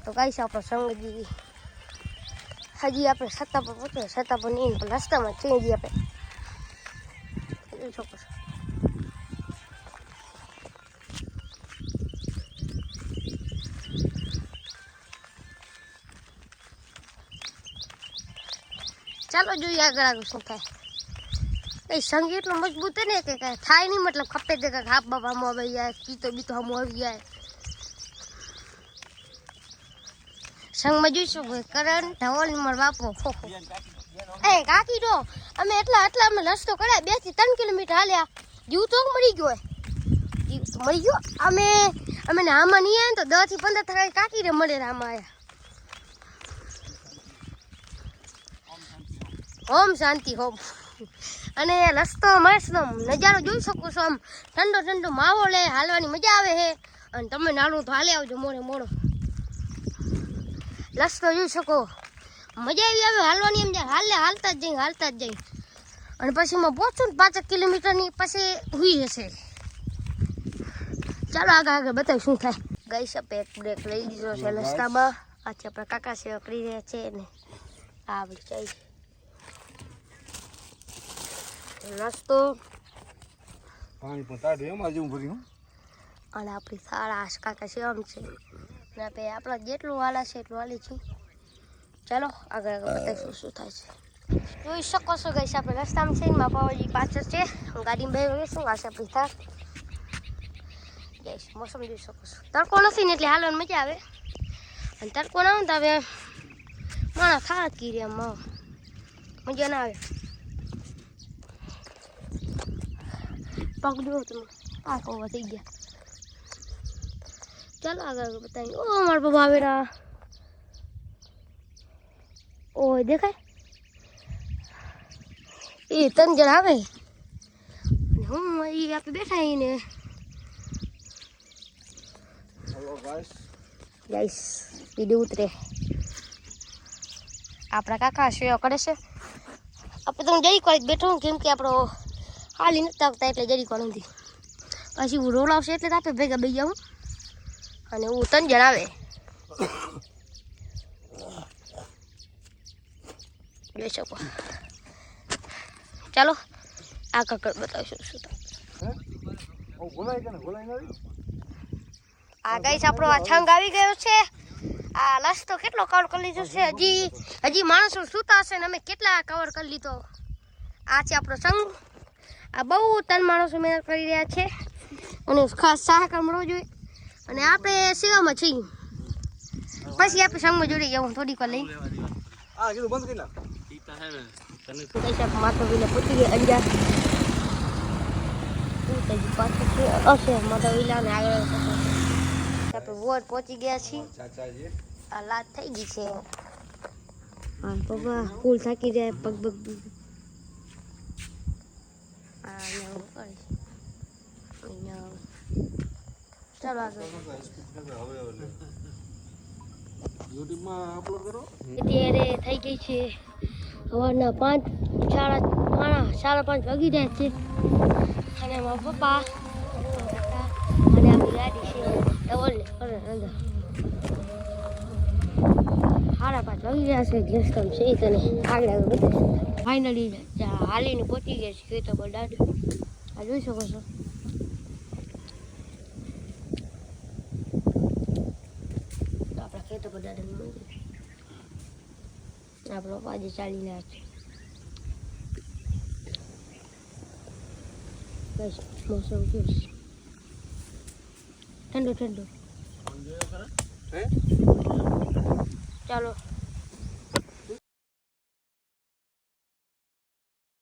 તો ગાઈસ આપણો સંગજી હજી આપણે છતાં પર પહોંચે છતાં પર નહીં પણ રસ્તામાં છે હજી આપણે જોઈ શકો છો. ચાલો જોઈએ આગળ આગળ શું થાય. એ સંગ એટલો મજબૂત ને કે કાંઈ થાય નહીં, મતલબ ખપે તે કાંઈક હાફ બાપ હમો આવી જાય, ચીતો બીતો હમો આવી જાય. સંગમાં જોઈશું કરણ ધવલ મારો બાપો એ કાકી તો અમે એટલા અમે રસ્તો કર્યા 2 થી 3 કિલોમીટર હાલ્યા. જીવ તો મળી ગયો, જીવ તો મળી ગયો. અમે આમાં નહીં આવ્યા તો 10 થી 15 થયા કાકી રે મળે આમાં આવ્યા. હોમ શાંતિ હોમ. અને રસ્તો મસ્ત નજારો જોઈ શકો છો. આમ ઠંડો ઠંડો માહોલ હે, હાલવાની મજા આવે છે. અને તમે નાનું તો હાલે આવજો મોડે મોડો. રસ્તો જોઈ શકો, મજા આવી આવે હાલવાની. એમ જાય હાલતા જ જઈ અને પછી માં પહોંચું ને 5 કિલોમીટરની પછી હુઈ જશે. ચાલો આગળ બતાવી શું થાય. ગઈ સપે એક બ્રેક લઈ લીધો છે રસ્તામાં. આથી આપણા કાકા સેવા કરી રહ્યા છે ને આ ચાઈ રસ્તો પાણી પતાડે એમાં જેવું ભર્યું. અને આપણી સારા કાકા સેવા છે ને આપણે આપણા જેટલું વાલા છે એટલું વાલી છે. ચાલો આગળ બતાવીશું શું થાય છે. જોઈ શકો છો ગઈ આપણે રસ્તામાં છે ને પાવાજી પાછળ છે. હું ગાડીમાં બેસી ગઈશું. આ છે આપણી થાર. જઈશ મોસમ જોઈ શકો છો. તડકો નથી ને એટલે હાલવાની મજા આવે. અને તડકો ના આવે તો હવે માણા ખાવા જ કીરે એમ મજા ના આવે. પગ જો તમે પાક ઓવા થઈ ગયા. ચાલો આગળ બતાવીએ. ઓ મારા બાબા આવેરા. ઓ દેખાય એ 3 જણ આવે હું એ આપણે બેઠા ને. હેલો ગાઈસ વિડીયો ઉતરે. આપણા કાકા સેવા કરે છે. આપણે તો જરી કરી બેઠો કેમ કે આપણો હાલી નથી આવતા એટલે જરી કરી નથી. પછી હું રોલ આવશે એટલે આપણે ભેગા બે જાઉં. અને હું 3 જણ આવે જોઈ શકો. ચાલો આગળ બતાવીશું શું થાય. આ ગાઈસ આપણો આ છંગ આવી ગયો છે. આ રસ્તો કેટલો કવર કરી લીધો છે. હજી માણસો સૂતા હશે ને અમે કેટલા કવર કરી લીધો. આ છે આપણો સંગ. આ બહુ 3 માણસો મહેનત કરી રહ્યા છે અને ખાસ સહકાર મળવો જોઈએ. અને આપણે સેવામાં છીએ પછી આપણે સંગમાં જોડી જવું થોડીક વાર લઈ. માથો વિલા પૂછી ગયા અંજાર પાછું હશે માથો વિલા ને આગળ આપણે વોટ પહોંચી ગયા છીએ. આ લાત થઈ ગઈ છે. હા પપ્પા ફૂલ થાકી જાય પગ ચાલો આગળ યુટ્યુબમાં અપલોડ કરો. અત્યારે થઈ ગઈ છે સવારના 5:30 વાગી જાય છે. અને મારા પપ્પા અને આપણી ગાડી છે ડબલ અંદર 5:30 વાગી ગયા છે. જસ્ટમ છે તને આગળ બતાવીશું. ફાઇનલી હાલીને પહોંચી ગયા છે ખેતર પર દાદુ. આ જોઈ શકો છો. આપણા ખેતર પર દાદા આપણો આજે ચાલી રહ્યા છે. બસ મોસમ કેવું ઠંડો ચાલો